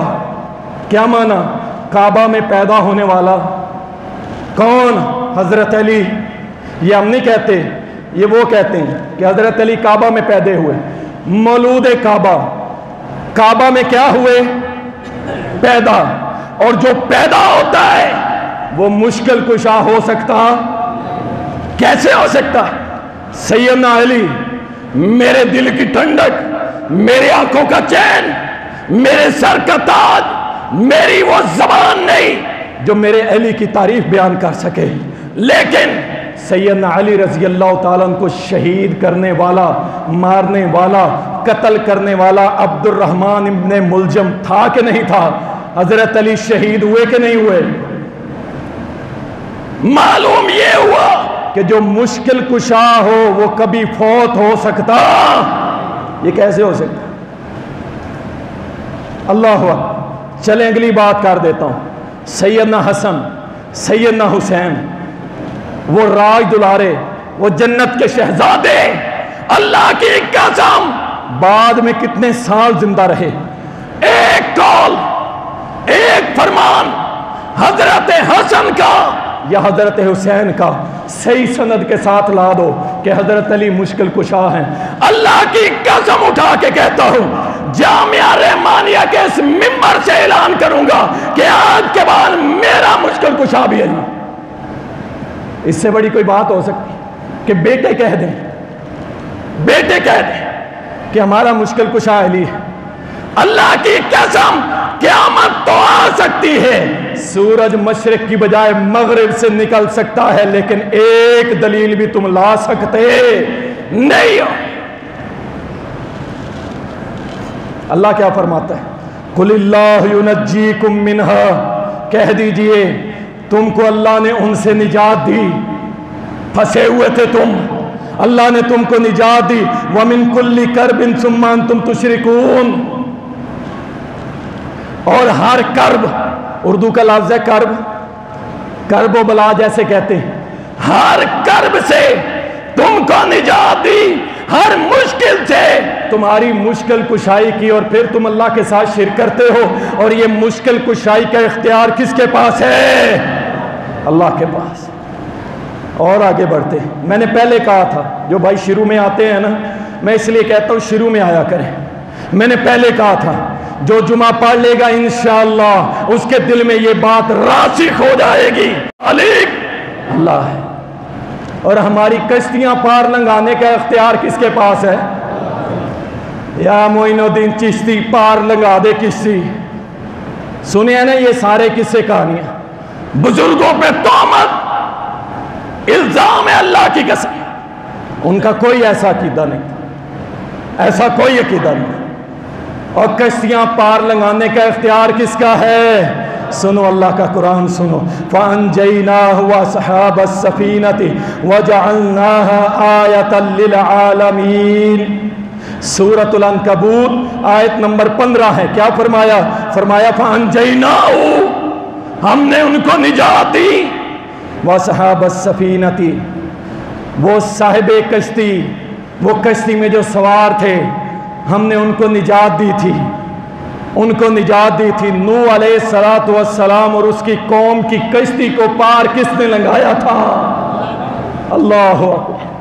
کیا معنی؟ کعبہ میں پیدا ہونے والا کون؟ حضرت علی۔ یہ ہم نہیں کہتے، یہ وہ کہتے ہیں کہ حضرت علی کعبہ میں پیدا ہوئے۔ مولود کعبہ، کعبہ میں کیا ہوئے؟ پیدا۔ اور جو پیدا ہوتا ہے وہ مشکل کشا ہو سکتا؟ کیسے ہو سکتا؟ سیدنا علی میرے دل کی ٹھنڈک، میری آنکھوں کا چین، میرے سر کا تاج، میری وہ زبان نہیں جو میرے علی کی تعریف بیان کر سکے، لیکن سیدنا علی رضی اللہ تعالیٰ عنہ کو شہید کرنے والا، مارنے والا، قتل کرنے والا عبد الرحمن ابن ملجم تھا کہ نہیں تھا؟ حضرت علی شہید ہوئے کہ نہیں ہوئے؟ معلوم یہ ہوا کہ جو مشکل کشا ہو وہ کبھی فوت ہو سکتا؟ یہ کیسے ہو سکتا؟ اللہ اکبر۔ چلیں اگلی بات کر دیتا ہوں۔ سیدنا حسن، سیدنا حسین، وہ راج دلارے، وہ جنت کے شہزادے، اللہ کی قسم بعد میں کتنے سال زندہ رہے؟ ایک قول، ایک فرمان حضرت حسن کا یا حضرت حسین کا صحیح سند کے ساتھ لا دو کہ حضرت علی مشکل کشا ہیں۔ اللہ کی قسم اٹھا کے کہتا ہوں، جامعہ رحمانیہ کے اس ممبر سے اعلان کروں گا کہ آج کے بعد میرا مشکل کشا بھی علی۔ اس سے بڑی کوئی بات ہو سکتی کہ بیٹے کہہ دیں، بیٹے کہہ دیں کہ ہمارا مشکل کشا علی ہے؟ اللہ کی قسم قیامت تو آ سکتی ہے، سورج مشرق کی بجائے مغرب سے نکل سکتا ہے، لیکن ایک دلیل بھی تم لا سکتے نہیں ہو۔ اللہ کیا فرماتا ہے؟ قُلِ اللَّهُ يُنَجِّيكُم مِّنْهَا، کہہ دیجئے تم کو اللہ نے ان سے نجات دی، پھنسے ہوئے تھے تم، اللہ نے تم کو نجات دی۔ وَمِن كُلِّ كَرْبٍ ثُمَّ أَنتُمْ تُشْرِكُونَ، اور ہر کرب، اردو کا لفظ ہے کرب، کرب و بلا جیسے کہتے ہیں، ہر کرب سے تم کو نجات دی، ہر مشکل سے تمہاری مشکل کشائی کی، اور پھر تم اللہ کے ساتھ شرک کرتے ہو۔ اور یہ مشکل کشائی کا اختیار کس کے پاس ہے؟ اللہ کے پاس۔ اور آگے بڑھتے ہیں، میں نے پہلے کہا تھا جو بھائی شروع میں آتے ہیں نا، میں اس لیے کہتا ہوں شروع میں آیا کریں۔ میں نے پہلے کہا تھا جو جمعہ پڑھ لے گا انشاءاللہ اس کے دل میں یہ بات راسخ ہو جائے گی، اللہ ہے۔ اور ہماری کشتیاں پار لنگانے کا اختیار کس کے پاس ہے؟ یا معین الدین چشتی پار لنگا دے کشتی۔ سنے ہیں نا یہ سارے قصے کہانیاں، بزرگوں پہ تہمت، الزام ہے اللہ کی قسم، ان کا کوئی ایسا عقیدہ نہیں، ایسا کوئی عقیدہ نہیں۔ اور کشتیاں پار لنگانے کا اختیار کس کا ہے؟ سنو اللہ کا قرآن سنو، فَأَنْجَيْنَاهُ وَأَصْحَابَ السَّفِينَةِ وَجَعَلْنَاهَا آيَةً لِلْعَالَمِينَ۔ سورۃ العنکبوت آیت نمبر 15 ہے، کیا فرمایا؟ فرمایا فَأَنْجَيْنَاهُ، ہم نے ان کو نجات دی، وَأَصْحَابَ السَّفِينَةِ، وہ صاحب کشتی، وہ کشتی میں جو سوار تھے، ہم نے ان کو نجات دی تھی، ان کو نجات دی تھی۔ نوح علیہ السلام اور اس کی قوم کی کشتی کو پار کس نے لنگایا تھا؟ اللہ اکبر۔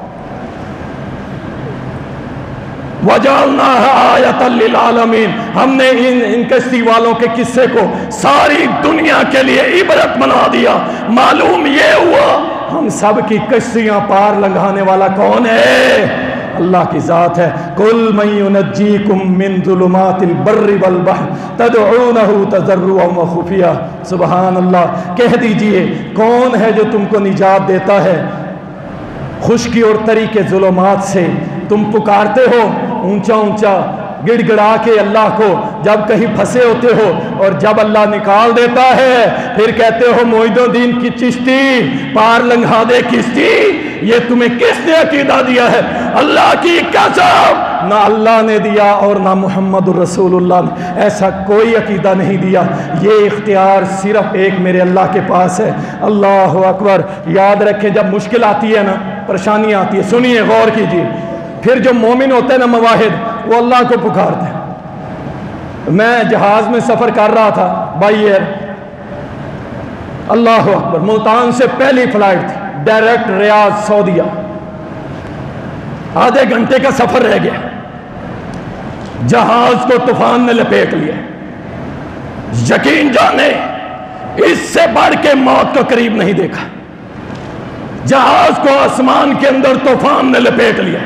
وَجَعَلْنَاهَا آيَةً لِلْعَالَمِينَ، ہم نے ان کشتی والوں کے قصے کو ساری دنیا کے لیے عبرت بنا دیا۔ معلوم یہ ہوا ہم سب کی کشتیاں پار لنگانے والا کون ہے؟ اللہ کی ذات ہے۔ قل من ینجیکم من ظلمات البر والبحر تدعونہ تضرعا وخفیا، سبحان اللہ، کہہ دیجئے کون ہے جو تم کو نجات دیتا ہے خشکی اور تری کے ظلمات سے؟ تم پکارتے ہو اونچا اونچا گڑ گڑا کے اللہ کو جب کہیں پھنسے ہوتے ہو، اور جب اللہ نکال دیتا ہے پھر کہتے ہو معید الدین کی چشتی پار لنگھا دے کشتی۔ یہ تمہیں کس نے عقیدہ دیا ہے؟ اللہ کی قسم نہ اللہ نے دیا اور نہ محمد الرسول اللہ نے ایسا کوئی عقیدہ نہیں دیا۔ یہ اختیار صرف ایک میرے اللہ کے پاس ہے۔ اللہ اکبر۔ یاد رکھیں جب مشکل آتی ہے نا، پریشانی آتی ہے، سنیے غور کیجیے، پھر جو مومن ہوتے ہیں نا مواحد، وہ اللہ کو پکارتے ہیں۔ میں جہاز میں سفر کر رہا تھا بائی ایئر، اللہ اکبر، ملتان سے پہلی فلائٹ تھی ڈائریکٹ ریاض سعودیہ، آدھے گھنٹے کا سفر رہ گیا، جہاز کو طوفان نے لپیٹ لیا۔ یقین جانے اس سے بڑھ کے موت کو قریب نہیں دیکھا۔ جہاز کو آسمان کے اندر طوفان نے لپیٹ لیا،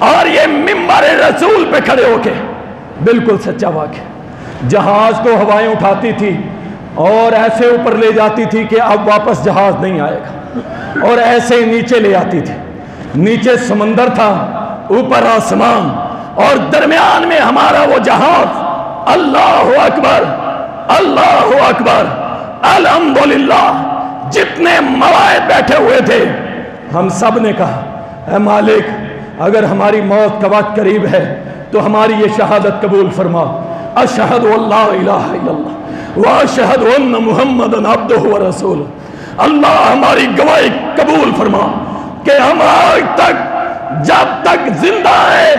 اور یہ ممبر رسول پہ کھڑے ہو کے، بالکل سچا واقعہ، جہاز کو ہوائیں اٹھاتی تھی اور ایسے اوپر لے جاتی تھی کہ اب واپس جہاز نہیں آئے گا، اور ایسے ہی نیچے لے آتی تھی۔ نیچے سمندر تھا، اوپر آسمان، اور درمیان میں ہمارا وہ جہاز۔ اللہ اکبر، اللہ اکبر، الحمدللہ۔ جتنے مواعد بیٹھے ہوئے تھے، ہم سب نے کہا اے مالک، اگر ہماری موت کا وقت قریب ہے تو ہماری یہ شہادت قبول فرما، اشہد اللہ الہ الا اللہ واشہد ان محمد عبدہ ورسولہ۔ اللہ ہماری گواہی قبول فرما کہ ہم آج تک جب تک زندہ ہے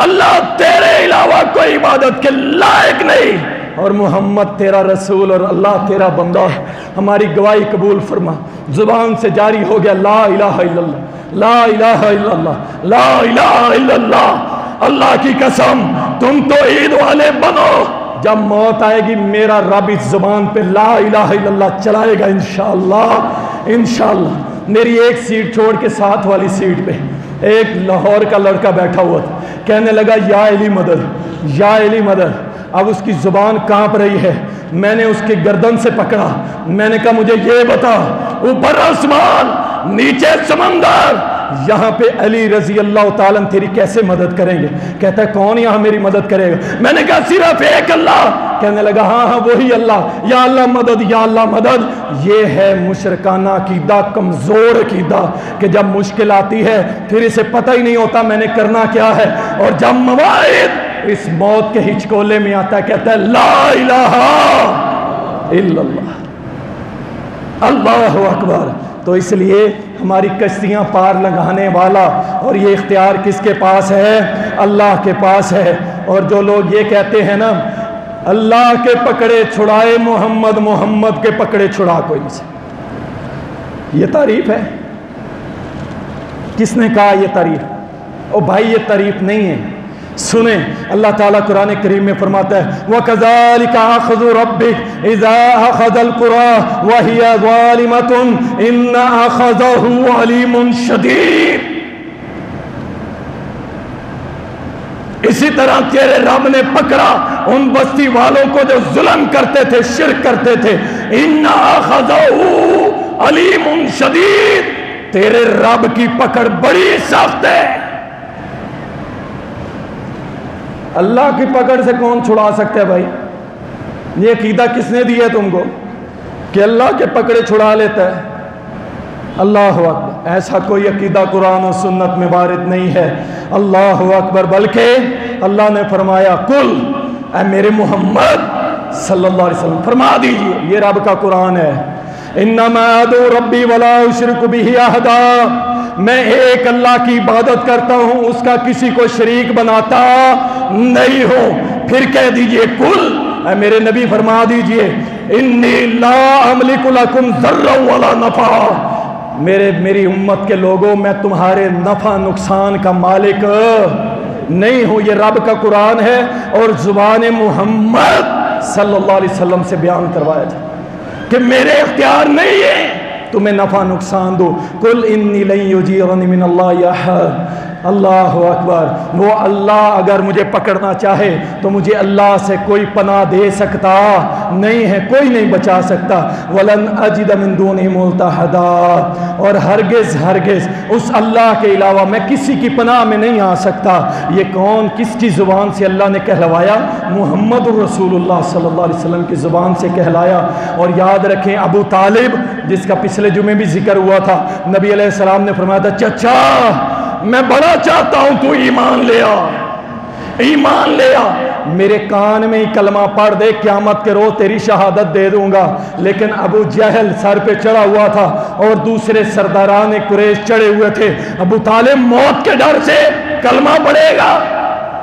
اللہ تیرے علاوہ کوئی عبادت کے لائق نہیں، اور محمد تیرا رسول اور اللہ تیرا بندہ ہے۔ ہماری گواہی قبول فرما۔ زبان سے جاری ہو گیا لا الہ الا اللہ، لا الہ الا اللہ، لا الہ الا اللہ۔ اللہ کی قسم تم تو عید والے بنو، جب موت آئے گی میرا رب اس زبان پہ لا الہ الا اللہ چلائے گا انشاءاللہ، انشاءاللہ۔ میری ایک سیٹ چھوڑ کے ساتھ والی سیٹ پہ ایک لاہور کا لڑکا بیٹھا ہوا تھا، کہنے لگا یا علی مدد، یا علی مدد۔ اب اس کی زبان کانپ رہی ہے، میں نے اس کی گردن سے پکڑا، میں نے کہا مجھے یہ بتا، اوپر آسمان نیچے سمندر، یہاں پہ علی رضی اللہ تعالیٰ تیری کیسے مدد کریں گے؟ کہتا ہے کون یہاں میری مدد کرے گا؟ میں نے کہا صرف ایک اللہ۔ کہنے لگا ہاں ہاں وہی اللہ، یا اللہ مدد، یا اللہ مدد۔ یہ ہے مشرکانہ عقیدہ، کمزور عقیدہ، کہ جب مشکل آتی ہے پھر اسے پتہ ہی نہیں ہوتا میں نے کرنا کیا ہے، اور جب مواعد اس موت کے ہچکولے میں آتا ہے کہتا ہے لا الہ الا اللہ، اللہ اکبر۔ تو اس لیے ہماری کشتیاں پار لگانے والا اور یہ اختیار کس کے پاس ہے؟ اللہ کے پاس ہے۔ اور جو لوگ یہ کہتے ہیں نا اللہ کے پکڑے چھڑائے محمد، محمد کے پکڑے چھڑا کوئی سے، یہ تعریف ہے؟ کس نے کہا یہ تعریف؟ او بھائی یہ تعریف نہیں ہے، سنیں اللہ تعالیٰ قرآن کریم میں فرماتا ہے وَكَذَلِكَ أَخْذُ رَبِّكَ إِذَا أَخَذَ الْقُرَىٰ وَهِيَ ظَالِمَةٌ إِنَّ أَخَذَهُ عَلِيمٌ شَدِيدٌ۔ اسی طرح تیرے رب نے پکڑا ان بستی والوں کو جو ظلم کرتے تھے، شرک کرتے تھے، إِنَّ أَخَذَهُ عَلِيمٌ شَدِيدٌ۔ تیرے رب کی پکڑ بڑی سخت ہے۔ اللہ کی پکڑ سے کون چھڑا سکتا ہے بھائی؟ یہ عقیدہ کس نے دیا تم کو کہ اللہ کے پکڑے چھڑا لیتا ہے؟ اللہ اکبر، ایسا کوئی عقیدہ قرآن و سنت میں وارد نہیں ہے۔ اللہ اکبر، بلکہ اللہ نے فرمایا کل، اے میرے محمد صلی اللہ علیہ وسلم فرما دیجئے، یہ رب کا قرآن ہے، انما ادعو ربی ولا اشرک بہ احدا، میں ایک اللہ کی عبادت کرتا ہوں، اس کا کسی کو شریک بناتا نہیں ہوں۔ پھر کہہ دیجئے کل، اے میرے نبی فرما دیجئے انی لا املک لکم ضرا ولا نفعا، میری امت کے لوگوں میں تمہارے نفع نقصان کا مالک نہیں ہوں۔ یہ رب کا قرآن ہے اور زبان محمد صلی اللہ علیہ وسلم سے بیان کروایا جائے کہ میرے اختیار نہیں ہے تمہیں نفع نقصان دو۔ قل انی لن یجیرنی من اللہ احد، اللہ اکبر۔ وہ اللہ اگر مجھے پکڑنا چاہے تو مجھے اللہ سے کوئی پناہ دے سکتا نہیں ہے، کوئی نہیں بچا سکتا۔ وَلَنْ أَجِدَ مِن دُونِهِ مُلْتَحَدًا، اور ہرگز ہرگز اس اللہ کے علاوہ میں کسی کی پناہ میں نہیں آ سکتا۔ یہ کون، کس کی زبان سے اللہ نے کہلوایا؟ محمد الرسول اللہ صلی اللہ علیہ وسلم کی زبان سے کہلایا۔ اور یاد رکھیں ابو طالب، جس کا پچھلے جمعے بھی ذکر ہوا تھا، نبی علیہ السلام نے فرمایا تھا چچا میں بڑا چاہتا ہوں تو ایمان لے آ، ایمان لے آ، میرے کان میں ہی کلمہ پڑھ دے، قیامت کے روز تیری شہادت دے دوں گا۔ لیکن ابو جہل سر پہ چڑھا ہوا تھا اور دوسرے سرداران قریش چڑھے ہوئے تھے۔ ابو طالب موت کے ڈر سے کلمہ پڑھے گا،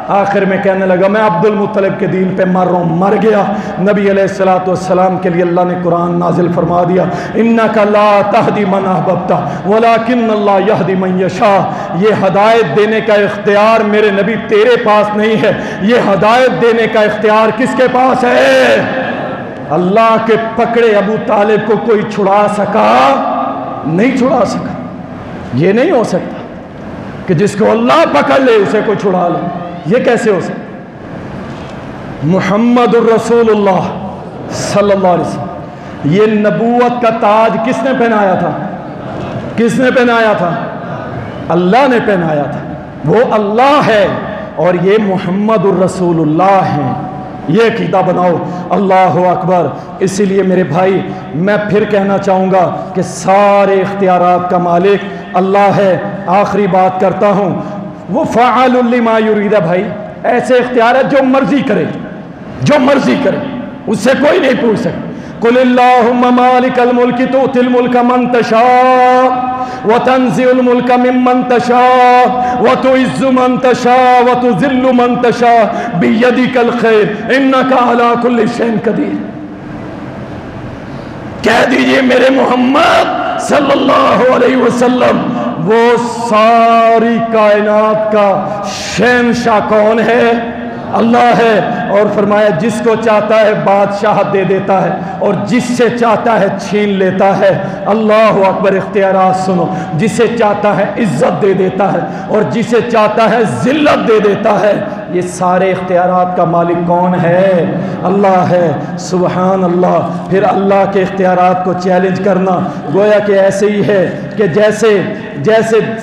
آخر میں کہنے لگا میں عبد المطلب کے دین پہ مر رہا ہوں، مر گیا۔ نبی علیہ السلام کے لیے اللہ نے قرآن نازل فرما دیا، اِنَّكَ لَا تَهْدِي مَنْ أَحْبَبْتَ وَلَكِنَّ اللَّهَ يَهْدِي مَنْ يَشَاءُ۔ یہ ہدایت دینے کا اختیار میرے نبی تیرے پاس نہیں ہے، یہ ہدایت دینے کا اختیار کس کے پاس ہے؟ اللہ کے پکڑے ابو طالب کو کوئی چھڑا سکا؟ نہیں چھڑا سکا۔ یہ نہیں ہو سکتا کہ جس کو اللہ پکڑ لے اسے کوئی چھڑا لے، یہ کیسے ہو سکتا؟ محمد الرسول اللہ صلی اللہ علیہ وسلم، یہ نبوت کا تاج کس نے پہنایا تھا؟ کس نے پہنایا تھا؟ اللہ نے پہنایا تھا۔ وہ اللہ ہے اور یہ محمد الرسول اللہ ہیں۔ یہ عقیدہ بناؤ، اللہ اکبر۔ اسی لیے میرے بھائی میں پھر کہنا چاہوں گا کہ سارے اختیارات کا مالک اللہ ہے۔ آخری بات کرتا ہوں، وہ فعال لما یرید، بھائی ایسے اختیار ہے جو مرضی کرے، جو مرضی کرے، اس سے کوئی نہیں پوچھ سکتا۔ قل اللہم مالک الملک تؤتی الملک من تشاء وتنزع الملک ممن تشاء وتعز من تشاء وتذل من تشاء بیدک الخیر انک علی کل شیء قدیر۔ کہہ دیجئے میرے محمد صلی اللہ علیہ وسلم، وہ ساری کائنات کا شہنشاہ کون ہے؟ اللہ ہے۔ اور فرمایا جس کو چاہتا ہے بادشاہت دے دیتا ہے اور جس سے چاہتا ہے چھین لیتا ہے۔ اللہ اکبر۔ اختیارات سنو، جسے چاہتا ہے عزت دے دیتا ہے اور جسے چاہتا ہے ذلت دے دیتا ہے۔ یہ سارے اختیارات کا مالک کون ہے؟ اللہ ہے۔ سبحان اللہ۔ پھر اللہ کے اختیارات کو چیلنج کرنا گویا کہ ایسے ہی ہے کہ جیسے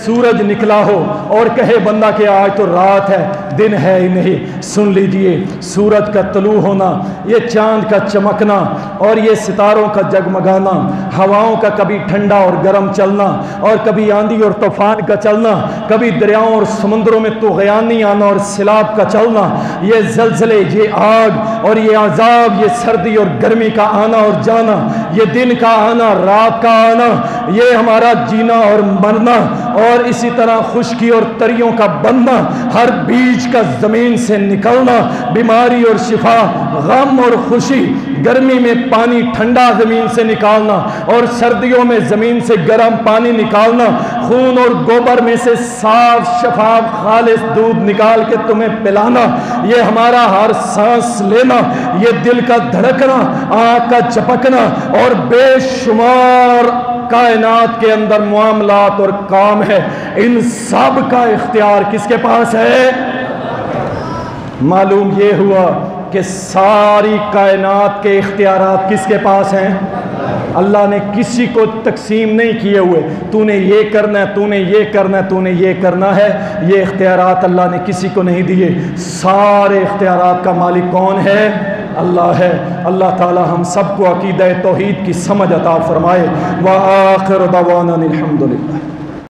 سورج نکلا ہو اور کہے بندہ کہ آج تو رات ہے، دن ہے ہی نہیں۔ سن لیجئے، سورج کا طلوع ہونا، یہ چاند کا چمکنا اور یہ ستاروں کا جگمگانا، ہواؤں کا کبھی ٹھنڈا اور گرم چلنا اور کبھی آندھی اور طوفان کا چلنا، کبھی دریاؤں اور سمندروں میں طغیانی آنا اور سیلاب کا چلنا، یہ زلزلے، یہ آگ اور یہ عذاب، یہ سردی اور گرمی کا آنا اور جانا، یہ دن کا آنا، رات کا آنا، یہ ہمارا جینا اور مرنا، اور اسی طرح خشکی اور تریوں کا بننا، ہر بیج کا زمین سے نکلنا، بیماری اور شفا، غم اور خوشی، گرمی میں پانی ٹھنڈا زمین سے نکالنا اور سردیوں میں زمین سے گرم پانی نکالنا، خون اور گوبر میں سے صاف شفاف خالص دودھ نکال کے تمہیں پلانا، یہ ہمارا ہر سانس لینا، یہ دل کا دھڑکنا، آنکھ کا جھپکنا اور بے شمار کائنات کے اندر معاملات اور کام ہے، ان سب کا اختیار کس کے پاس ہے؟ معلوم یہ ہوا کہ ساری کائنات کے اختیارات کس کے پاس ہیں؟ اللہ نے کسی کو تقسیم نہیں کیے ہوئے، تو نے یہ کرنا ہے، تو نے یہ کرنا ہے، تو نے یہ کرنا ہے۔ یہ اختیارات اللہ نے کسی کو نہیں دیے۔ سارے اختیارات کا مالک کون ہے؟ اللہ ہے۔ اللہ تعالی ہم سب کو عقیدہ توحید کی سمجھ عطا فرمائے۔ وآخر دعوانا الحمدللہ۔